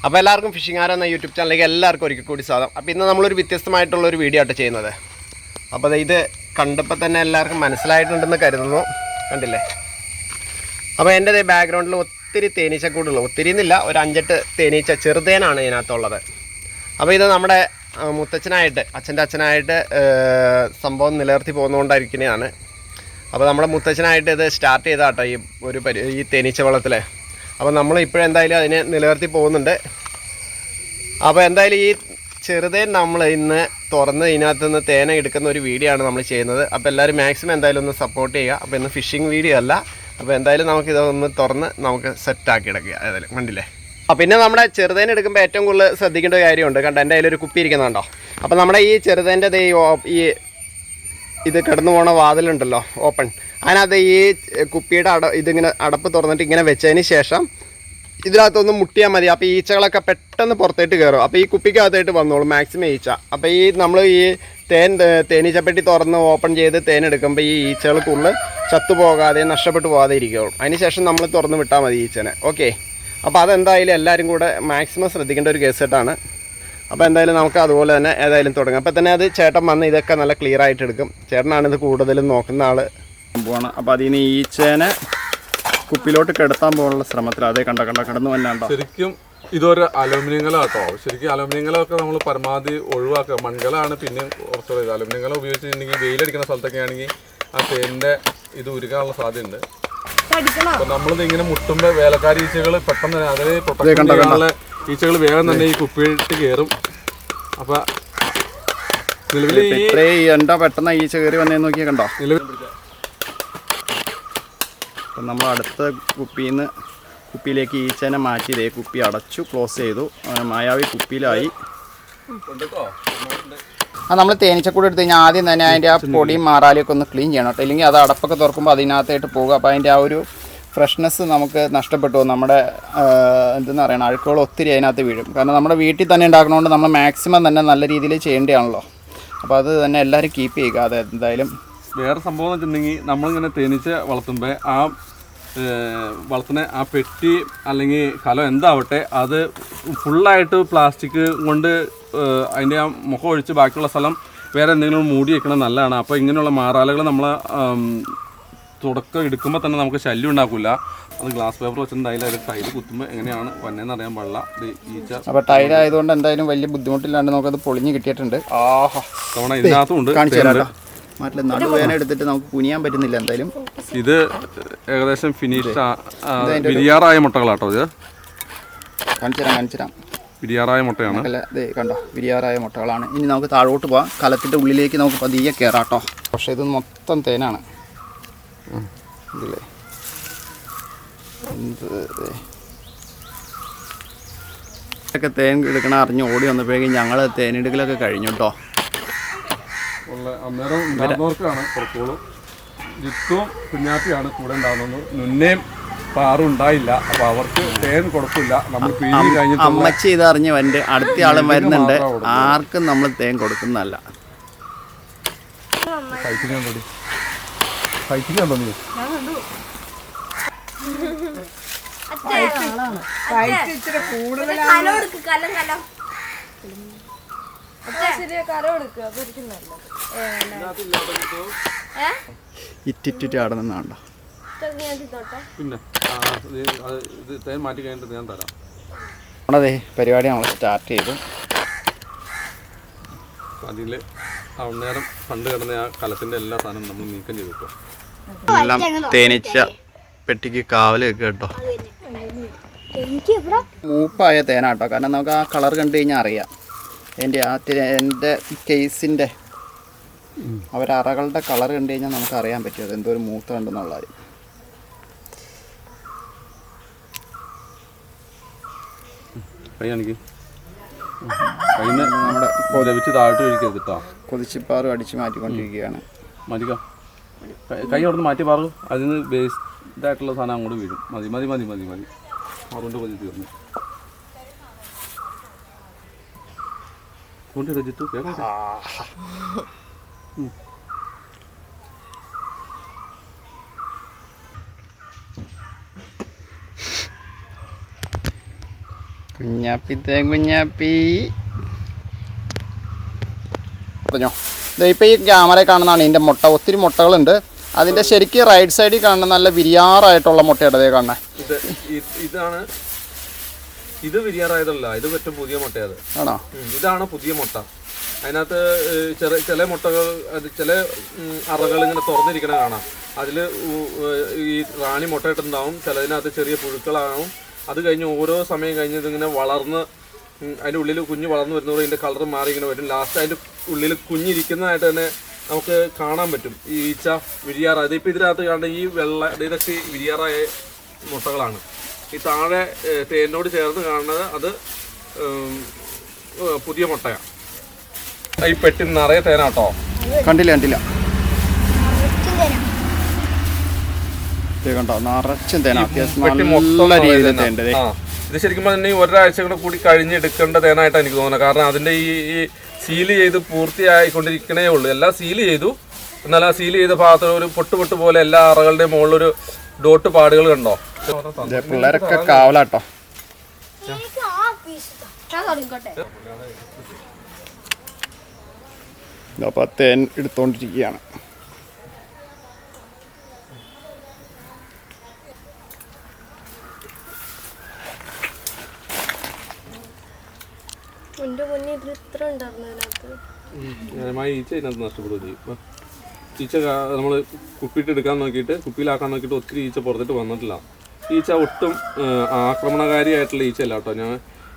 അപ്പോൾ എല്ലാവർക്കും ഫിഷിംഗ് ആരോ എന്ന യൂട്യൂബ് ചാനലിലേക്ക് എല്ലാവർക്കും ഒരിക്കൽ കൂടി സ്വാഗതം. അപ്പോൾ ഇന്ന് നമ്മളൊരു വ്യത്യസ്തമായിട്ടുള്ളൊരു വീഡിയോ ആയിട്ട് ചെയ്യുന്നത്. അപ്പോൾ ഇത് കണ്ടപ്പോൾ തന്നെ എല്ലാവർക്കും മനസ്സിലായിട്ടുണ്ടെന്ന് കരുതുന്നു. കണ്ടില്ലേ? അപ്പോൾ എൻ്റെ ബാക്ക്ഗ്രൗണ്ടിൽ ഒത്തിരി തേനീച്ചക്കൂടുള്ളൂ. ഒത്തിരി എന്നില്ല, ഒരു 5-8 തേനീച്ച ചെറുതേനാണ് ഇതിനകത്തുള്ളത്. അപ്പോൾ ഇത് നമ്മുടെ മുത്തച്ഛനായിട്ട്, അച്ഛൻ്റെ അച്ഛനായിട്ട് സംഭവം നിലനിർത്തി പോകുന്നതുകൊണ്ടായിരിക്കുന്നതാണ്. അപ്പോൾ നമ്മുടെ മുത്തച്ഛനായിട്ട് ഇത് സ്റ്റാർട്ട് ചെയ്താട്ടോ ഈ തേനീച്ച വളത്തിൽ. അപ്പോൾ നമ്മൾ ഇപ്പോഴെന്തായാലും അതിനെ നിലനിർത്തി പോകുന്നുണ്ട്. അപ്പോൾ എന്തായാലും ഈ ചെറുതേൻ നമ്മൾ ഇന്ന് തുറന്ന് ഇതിനകത്ത് നിന്ന് തേന എടുക്കുന്ന ഒരു വീഡിയോ ആണ് നമ്മൾ ചെയ്യുന്നത്. അപ്പോൾ എല്ലാവരും മാക്സിമം എന്തായാലും ഒന്ന് സപ്പോർട്ട് ചെയ്യുക. അപ്പോൾ ഇന്ന് ഫിഷിംഗ് വീഡിയോ അല്ല. അപ്പോൾ എന്തായാലും നമുക്കിതൊന്ന് തുറന്ന് നമുക്ക് സെറ്റാക്കി എടുക്കുക. ഏതായാലും കണ്ടില്ലേ? അപ്പോൾ പിന്നെ നമ്മുടെ ചെറുതേൻ എടുക്കുമ്പോൾ ഏറ്റവും കൂടുതൽ ശ്രദ്ധിക്കേണ്ട ഒരു കാര്യമുണ്ട്. കണ്ടോ, എൻ്റെ കയ്യിലൊരു കുപ്പി ഇരിക്കുന്നുണ്ടോ? അപ്പോൾ നമ്മുടെ ഈ ചെറുതേൻ്റെ ഈ ഇത് കിടന്നു പോണ വാതിലുണ്ടല്ലോ, ഓപ്പൺ, അതിനകത്ത് ഈ കുപ്പിയുടെ ഇതിങ്ങനെ അടപ്പ് തുറന്നിട്ട് ഇങ്ങനെ വെച്ചതിന് ശേഷം ഇതിനകത്തൊന്ന് മുട്ടിയാൽ മതി. അപ്പോൾ ഈച്ചകളൊക്കെ പെട്ടെന്ന് പുറത്തേട്ട് കയറും. അപ്പോൾ ഈ കുപ്പിക്കകത്തായിട്ട് വന്നോളും മാക്സിമം ഈച്ച. അപ്പോൾ ഈ നമ്മൾ ഈ തേനീച്ചപ്പെട്ടി തുറന്ന് ഓപ്പൺ ചെയ്ത് തേൻ എടുക്കുമ്പോൾ ഈ ഈച്ചകൾക്കുള്ളിൽ ചത്തുപോകാതെ നഷ്ടപ്പെട്ടു പോകാതെ ഇരിക്കുകയുള്ളൂ. അതിന് ശേഷം നമ്മൾ തുറന്ന് വിട്ടാൽ മതി ഈച്ചനെ. ഓക്കെ, അപ്പോൾ അതെന്തായാലും എല്ലാവരും കൂടെ മാക്സിമം ശ്രദ്ധിക്കേണ്ട ഒരു കേസ് സെറ്റാണ്. അപ്പോൾ എന്തായാലും നമുക്ക് അതുപോലെ തന്നെ ഏതായാലും തുടങ്ങാം. അപ്പോൾ തന്നെ അത് ചേട്ടൻ വന്ന് ഇതൊക്കെ നല്ല ക്ലിയർ ആയിട്ട് എടുക്കും. ചേട്ടനാണിത് കൂടുതലും നോക്കുന്ന ആൾ പോവാണ്. അപ്പോൾ അതിന് ഈച്ചേനെ കുപ്പിയിലോട്ട് കിടത്താൻ പോകാനുള്ള ശ്രമത്തിൽ അതേ കടന്നു വന്നാണ്ടോ. ശരിക്കും ഇതൊരു അലുമിനിയം കലാട്ടോ. ശരിക്കും അലുമിനിയം കലമൊക്കെ നമ്മൾ പരമാവധി ഒഴിവാക്കുക. മൺകലാണ് പിന്നെ കുറച്ചുകൂടെ ഇത്. അലുമിനിയം കല ഉപയോഗിച്ചിട്ടുണ്ടെങ്കിൽ വെയിലടിക്കുന്ന സ്ഥലത്തൊക്കെ ആണെങ്കിൽ ആ തേനിൻ്റെ ഇത് ഉരുക്കാനുള്ള സാധ്യതയുണ്ട്. അപ്പോൾ നമ്മളിത് ഇങ്ങനെ മുട്ടുമ്പോൾ വേലക്കാരി ഈച്ചകൾ പെട്ടെന്ന് തന്നെ അതിന് പ്രൊട്ടക്ഷൻ ചെയ്യാനുള്ള ഈച്ചകൾ വേഗം തന്നെ ഈ കുപ്പിയിട്ട് കയറും. അപ്പോൾ നിലവിൽ എന്താ പെട്ടെന്ന് ഈച്ച കയറി വന്നേന്ന് നോക്കിയാൽ കണ്ടോ. അപ്പം നമ്മൾ അടുത്ത കുപ്പിയിലേക്ക് ഈച്ചേനെ മാറ്റി ഇതേ കുപ്പി അടച്ചു, ക്ലോസ് ചെയ്തു. മായാവി കുപ്പിയിലായി. നമ്മൾ തേനീച്ചക്കൂട് എടുത്ത് കഴിഞ്ഞാൽ ആദ്യം തന്നെ അതിൻ്റെ ആ പൊടിയും മാറാലിയൊക്കെ ഒന്ന് ക്ലീൻ ചെയ്യണം കേട്ടോ. ഇല്ലെങ്കിൽ അത് അടപ്പൊക്കെ തുറക്കുമ്പോൾ അതിനകത്തായിട്ട് പോകുക. അപ്പോൾ അതിൻ്റെ ആ ഒരു ഫ്രഷ്നെസ് നമുക്ക് നഷ്ടപ്പെട്ടു. നമ്മുടെ എന്തെന്ന് പറയണം, അഴുക്കുകൾ ഒത്തിരി അതിനകത്ത് വീഴും. കാരണം നമ്മുടെ വീട്ടിൽ തന്നെ ഉണ്ടാക്കണോണ്ട് നമ്മൾ മാക്സിമം തന്നെ നല്ല രീതിയിൽ ചെയ്യേണ്ടതാണല്ലോ. അപ്പോൾ അത് തന്നെ എല്ലാവരും കീപ്പ് ചെയ്യുക. അത് എന്തായാലും വേറെ സംഭവം എന്ന് വെച്ചിട്ടുണ്ടെങ്കിൽ നമ്മളിങ്ങനെ തേനീച്ച വളർത്തുമ്പോൾ ആ വളർത്തുന്ന ആ പെട്ടി അല്ലെങ്കിൽ കലം എന്താവട്ടെ അത് ഫുള്ളായിട്ട് പ്ലാസ്റ്റിക് കൊണ്ട് അതിൻ്റെ ആ മുഖം ഒഴിച്ച് ബാക്കിയുള്ള സ്ഥലം വേറെ എന്തെങ്കിലും മൂടി വെക്കണം നല്ലതാണ്. അപ്പോൾ ഇങ്ങനെയുള്ള മാറാലുകൾ നമ്മൾ തുടക്കം എടുക്കുമ്പോൾ തന്നെ നമുക്ക് ശല്യം ഉണ്ടാക്കില്ല. അത് ഗ്ലാസ് പേപ്പർ വെച്ചിട്ടുണ്ട്. അതിൽ ടൈല് കുത്തുമ്പോൾ എങ്ങനെയാണ് വന്നതെന്ന് അറിയാൻ പാടില്ല. ഈച്ച അപ്പോൾ ടൈലായതുകൊണ്ട് എന്തായാലും വലിയ ബുദ്ധിമുട്ടില്ലാണ്ട് നമുക്കത് പൊളിഞ്ഞ് കിട്ടിയിട്ടുണ്ട്. തവണ ഇതിനകത്തും ഉണ്ട്. മാറ്റില്ല, നടുവേന എടുത്തിട്ട് നമുക്ക് കുനിയാൻ പറ്റുന്നില്ല. എന്തായാലും ഇത് ഏകദേശം ഫിനിഷ് വിരിയാറായ മുട്ടകളാട്ടോ. ഇത് കാണിച്ചു തരാം. വിരിയാറായ മുട്ടയാണ്. അതെ കണ്ടോ, വിരിയാറായ മുട്ടകളാണ്. ഇനി നമുക്ക് താഴോട്ട് പോവാം. കലത്തിൻ്റെ ഉള്ളിലേക്ക് നമുക്ക് പതിയെ കയറാട്ടോ. പക്ഷേ ഇത് മൊത്തം തേനാണ്. ഇതില്ലേ ഇതൊക്കെ തേൻ എടുക്കണം അറിഞ്ഞ് ഓടി വന്നപ്പോഴേക്കും ഞങ്ങൾ തേനെടുക്കലൊക്കെ കഴിഞ്ഞു കേട്ടോ. അന്നേരം ഉണ്ടാകുന്നവർക്കാണ് കുറച്ചോളും ജിത്തും കുഞ്ഞാപ്പിയാണ് കൂടെ ഉണ്ടാകുന്നത്. മുന്നേയും പാറും ഉണ്ടായില്ല. അപ്പോൾ അവർക്ക് തേൻ കൊടുക്കില്ല. നമ്മൾ പിഴിഞ്ഞ് കഴിഞ്ഞിട്ട് അമ്മച്ചി ഇതറിഞ്ഞ് വണ്ട് അടുത്ത ആളും വരുന്നുണ്ട്. ആർക്കും നമ്മൾ തേൻ കൊടുക്കുന്നതല്ല. കഴിക്കുന്നുണ്ടോ നീ? ഇറ്റിറ്റ് അവിടെ നിന്നാണ്ടോ. പിന്നെ ഇത് തേൻ മാറ്റി കഴിഞ്ഞിട്ട് ഞാൻ തരാം. നമ്മളതേ പരിപാടി നമ്മൾ സ്റ്റാർട്ട് ചെയ്തു. അതിൽ അന്നേരം പണ്ട് കിടന്ന ആ കലത്തിൻ്റെ എല്ലാ സാധനവും നമ്മൾ നീക്കം ചെയ്തിട്ടോ. എല്ലാം തേനീച്ച പെട്ടിക്ക് കാവല് വെക്കുക കേട്ടോ. മൂപ്പായ തേനാട്ടോ. കാരണം നമുക്ക് ആ കളർ കണ്ടു കഴിഞ്ഞാൽ അറിയാം. എൻ്റെ കേസിൻ്റെ അവരറകളുടെ കളർ കണ്ടു കഴിഞ്ഞാൽ നമുക്ക് അറിയാൻ പറ്റും അതെന്തോ ഒരു മൂത്ത കണ്ടെന്നുള്ള കാര്യം. നമ്മുടെ കൊതിച്ച് താഴോട്ട് കഴിക്കരുത് കേട്ടോ. കൊതിച്ചിപ്പാറും അടിച്ച് മാറ്റിക്കൊണ്ടിരിക്കുകയാണ്. മതിക്കോ, കൈ അവിടെ നിന്ന് മാറ്റി പാറു. അതിന് വേസ്റ്റായിട്ടുള്ള സാധനം അങ്ങോട്ട് വീഴും. മതി മതി മതി മതി മതി അതുകൊണ്ട് കൊതി തീർന്നു. കൊണ്ടിട്ട് ജിത്തു കേൾക്കാം. കുഞ്ഞാപ്പി കുഞ്ഞാപ്പി പറഞ്ഞോ. ഇപ്പോൾ ഈ ക്യാമറ കാണുന്നതാണ് ഇതിൻ്റെ മുട്ട. ഒത്തിരി മുട്ടകളുണ്ട്. അതിൻ്റെ ശരിക്കും റൈറ്റ് സൈഡിൽ കാണുന്ന നല്ല വിരിയാറായിട്ടുള്ള മുട്ടയുടെ അതേ കാണുന്നത്. ഇതാണ്. ഇത് വിരിയാറായതല്ല, ഇത് പറ്റും പുതിയ മുട്ടയത് ആണോ? ഇതാണ് പുതിയ മുട്ട. അതിനകത്ത് ചില മുട്ടകൾ, ചില അറകൾ ഇങ്ങനെ തുറന്നിരിക്കണ കാണാം. അതിൽ ഈ റാണി മുട്ടയിട്ടുണ്ടാവും. ചിലതിനകത്ത് ചെറിയ പുഴുക്കളാവും. അത് കഴിഞ്ഞ് ഓരോ സമയം കഴിഞ്ഞ് ഇതിങ്ങനെ വളർന്ന് അതിൻ്റെ ഉള്ളിൽ കുഞ്ഞ് വളർന്നു വരുന്നതോടെ ഇതിൻ്റെ കളർ മാറി ഇങ്ങനെ വരും. ലാസ്റ്റ് അതിൻ്റെ ഉള്ളിൽ കുഞ്ഞിരിക്കുന്നതായിട്ട് തന്നെ നമുക്ക് കാണാൻ പറ്റും. ഈ ഈച്ച വിരിയാറായത് ഇപ്പോൾ ഇതിനകത്ത് കാണുന്ന ഈ ഇതൊക്കെ വിരിയാറായ മുട്ടകളാണ്. ഈ താഴെ തേനോട് ചേർന്ന് കാണുന്നത് അത് പുതിയ മുട്ടയാണ്. ഈ പെട്ടി നിറയെ തേനാട്ടോ. കണ്ടില്ല കണ്ടോ, നിറച്ചും തേന. നല്ല രീതിയിൽ തേണ്ടത്. ഇത് ശരിക്കും പറഞ്ഞാൽ ഒരാഴ്ച കൂടെ കൂടി കഴിഞ്ഞെടുക്കേണ്ട തേനായിട്ടാണ് എനിക്ക് തോന്നുന്നത്. കാരണം അതിൻ്റെ ഈ സീൽ ചെയ്ത് പൂർത്തിയായിക്കൊണ്ടിരിക്കണേ ഉള്ളൂ. എല്ലാം സീൽ ചെയ്തു. എന്നാൽ ആ സീൽ ചെയ്ത ഭാഗത്ത് ഒരു പൊട്ട് പോലെ എല്ലാ അറകളുടെയും മുകളിലൊരു ഡോട്ട് പാടുകൾ കണ്ടോ. പിള്ളേരൊക്കെ കാവലാട്ടോ. അപ്പോൾ തേൻ എടുത്തോണ്ടിരിക്കുകയാണ്. ഈച്ച ഇതിനകത്ത് നഷ്ടപ്പെടുകയും ചെയ്യും. ഈച്ച നമ്മൾ കുപ്പിയിട്ട് എടുക്കാൻ നോക്കിയിട്ട്, കുപ്പിയിലാക്കാൻ നോക്കിയിട്ട് ഒത്തിരി ഈച്ച പുറത്തിട്ട് വന്നിട്ടില്ല. ഈച്ച ഒട്ടും ആക്രമണകാരിയായിട്ടുള്ള ഈച്ച അല്ല കേട്ടോ. ഞാൻ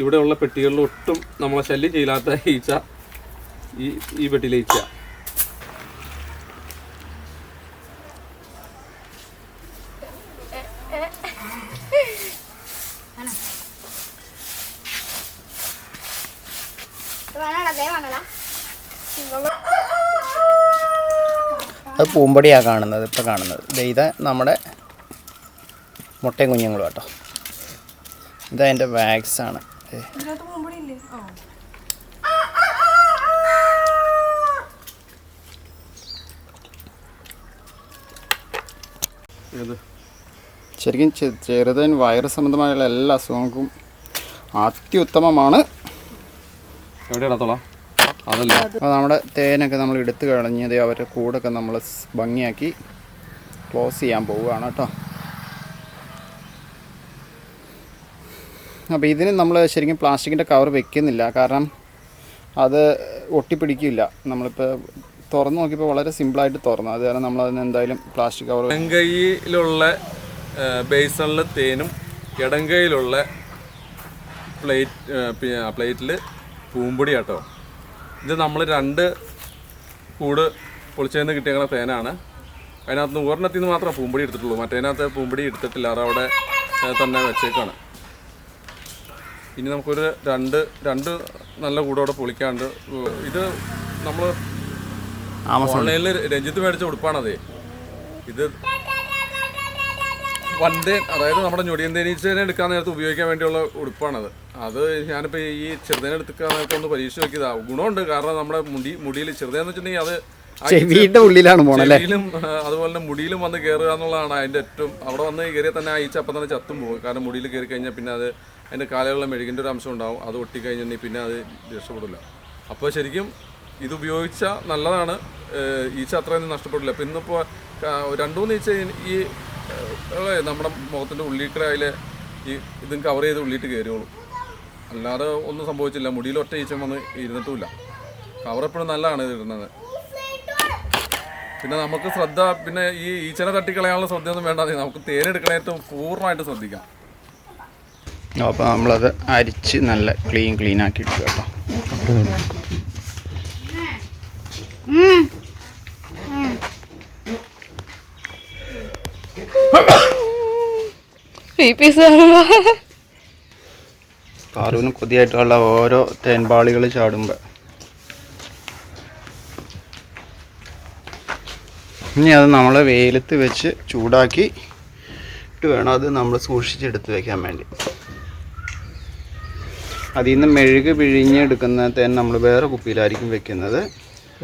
ഇവിടെയുള്ള പെട്ടികളിൽ ഒട്ടും നമ്മളെ ശല്യം ചെയ്യാത്ത ഈച്ച ഈ പെട്ടിയിലെ ഈച്ച. അത് പൂമ്പടിയാണ് കാണുന്നത്. ഇപ്പോൾ കാണുന്നത് ഇത് നമ്മുടെ മുട്ടയും കുഞ്ഞുങ്ങളും കേട്ടോ. ഇതതിൻ്റെ വാക്സാണ്. ശരിക്കും ചെറുതേൻ വൈറസ് സംബന്ധമായുള്ള എല്ലാ അസുഖങ്ങൾക്കും അത്യുത്തമമാണ്. എവിടെയാണത്തോളാം അതല്ല. അപ്പോൾ നമ്മുടെ തേനൊക്കെ നമ്മൾ എടുത്തു കളഞ്ഞത് അവരുടെ കൂടൊക്കെ നമ്മൾ ഭംഗിയാക്കി ക്ലോസ് ചെയ്യാൻ പോവുകയാണ് കേട്ടോ. അപ്പോൾ ഇതിന് നമ്മൾ ശരിക്കും പ്ലാസ്റ്റിക്കിൻ്റെ കവർ വെക്കുന്നില്ല. കാരണം അത് ഒട്ടിപ്പിടിക്കില്ല. നമ്മളിപ്പോൾ തുറന്ന് നോക്കിയപ്പോൾ വളരെ സിമ്പിളായിട്ട് തുറന്നു. അത് കാരണം നമ്മളതിന് എന്തായാലും പ്ലാസ്റ്റിക് കവർ. ഇടങ്കൈയിലുള്ള ബേസണിൽ തേനും ഇടങ്കൈയിലുള്ള പ്ലേറ്റിൽ പൂമ്പൊടി കേട്ടോ. ഇത് നമ്മൾ 2 കൂട് പൊളിച്ചതിന് കിട്ടിയ തേനാണ്. അതിനകത്ത് നിന്ന് ഒരെണ്ണത്തിൽ നിന്ന് മാത്രമേ പൂമ്പൊടി എടുത്തിട്ടുള്ളൂ. മറ്റേതിനകത്ത് പൂമ്പൊടി എടുത്തിട്ടില്ല. അത് അവിടെ തന്നെ വെച്ചേക്കാണ്. ഇനി നമുക്കൊരു രണ്ട് നല്ല കൂടോടെ പൊളിക്കാണ്ട്. ഇത് നമ്മൾ ഓൺലൈനിൽ രഞ്ജിത്ത് മേടിച്ച ഉടുപ്പാണതേ. ഇത് വണ്ടേ, അതായത് നമ്മുടെ ഞൊടിയൻ തേനീച്ചേനെ എടുക്കാൻ നേരത്ത് ഉപയോഗിക്കാൻ വേണ്ടിയുള്ള ഉടുപ്പാണത്. അത് ഞാനിപ്പോൾ ഈ ചെറുതേനെ എടുക്കാൻ നേരത്തെ ഒന്ന് പരീക്ഷ നോക്കിയതാണ്. ഗുണമുണ്ട്. കാരണം നമ്മുടെ മുടിയിൽ ചെറുതേന്ന് വെച്ചിട്ടുണ്ടെങ്കിൽ അത് ചെവിയുടെ ഉള്ളിലാണ് പോണല്ലേ. അതുപോലെ തന്നെ മുടിയിലും വന്ന് കയറുക എന്നുള്ളതാണ് അതിൻ്റെ ഏറ്റവും. അവിടെ വന്ന് കയറിയാൽ തന്നെ ആ ഈച്ച അപ്പം തന്നെ ചത്തും പോകും. കാരണം മുടിയിൽ കയറി കഴിഞ്ഞാൽ പിന്നെ അത് അതിൻ്റെ കാലയുള്ള മെഴുകിൻ്റെ ഒരു അംശം ഉണ്ടാവും. അത് ഒട്ടിക്കഴിഞ്ഞിട്ടുണ്ടെങ്കിൽ പിന്നെ അത് രക്ഷപ്പെടില്ല. അപ്പോൾ ശരിക്കും ഇത് ഉപയോഗിച്ചാൽ നല്ലതാണ്. ഈച്ച അത്രയൊന്നും നഷ്ടപ്പെടില്ല. അപ്പോൾ ഇന്നിപ്പോൾ 2-3 ഈച്ച ഈ നമ്മുടെ മുഖത്തിൻ്റെ ഉള്ളിക്കടെ അതിൽ ഇതും കവർ ചെയ്ത് ഉള്ളിയിട്ട് കയറിയോളും. അല്ലാതെ ഒന്നും സംഭവിച്ചില്ല. മുടിയിൽ ഒറ്റ ഈച്ച വന്ന് ഇരുന്നിട്ടുമില്ല. കവർ എപ്പോഴും നല്ലതാണ് ഇത് ഇടുന്നത്. പിന്നെ നമുക്ക് ശ്രദ്ധ, പിന്നെ ഈ ഈച്ചനെ തട്ടിക്കളയാനുള്ള ശ്രദ്ധയൊന്നും വേണ്ട. നമുക്ക് തേനെടുക്കണേറ്റവും പൂർണ്ണമായിട്ട് ശ്രദ്ധിക്കാം. അപ്പോൾ നമ്മളത് അരിച്ച് നല്ല ക്ലീൻ ആക്കി ഇട്ടു കേട്ടോ. പാറുവിന് കൊതിയായിട്ടുള്ള ഓരോ തേൻപാളികൾ ചാടുമ്പോൾ ഇനി അത് നമ്മൾ വെയിലത്ത് വെച്ച് ചൂടാക്കി ഇട്ട് വേണം അത് നമ്മൾ സൂക്ഷിച്ചെടുത്ത് വയ്ക്കാൻ വേണ്ടി. അതിൽ നിന്ന് മെഴുക് പിഴിഞ്ഞെടുക്കുന്ന തേൻ നമ്മൾ വേറെ കുപ്പിയിലായിരിക്കും വെക്കുന്നത്.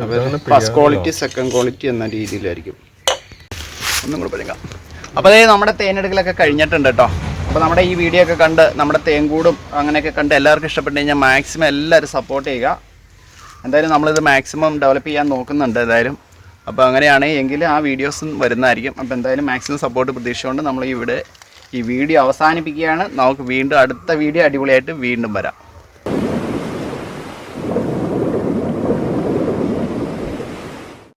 അപ്പോൾ ഫസ്റ്റ് ക്വാളിറ്റി സെക്കൻഡ് ക്വാളിറ്റി എന്ന രീതിയിലായിരിക്കും. ഒന്നും കൂടെ പറയാം. അപ്പോൾ അതേ നമ്മുടെ തേനെടുക്കലൊക്കെ കഴിഞ്ഞിട്ടുണ്ട് കേട്ടോ. അപ്പോൾ നമ്മുടെ ഈ വീഡിയോ ഒക്കെ കണ്ട് നമ്മുടെ തേങ്കൂടും അങ്ങനെയൊക്കെ കണ്ട് എല്ലാവർക്കും ഇഷ്ടപ്പെട്ട് കഴിഞ്ഞാൽ മാക്സിമം എല്ലാവരും സപ്പോർട്ട് ചെയ്യുക. എന്തായാലും നമ്മളിത് മാക്സിമം ഡെവലപ്പ് ചെയ്യാൻ നോക്കുന്നുണ്ട് എന്തായാലും. അപ്പോൾ അങ്ങനെയാണ് എങ്കിൽ ആ വീഡിയോസും വരുന്നതായിരിക്കും. അപ്പോൾ എന്തായാലും മാക്സിമം സപ്പോർട്ട് പ്രതീക്ഷിച്ചുകൊണ്ട് നമ്മൾ ഈ വീഡിയോ അവസാനിപ്പിക്കുകയാണ്. നമുക്ക് വീണ്ടും അടുത്ത വീഡിയോ അടിപൊളിയായിട്ട് വീണ്ടും വരാം.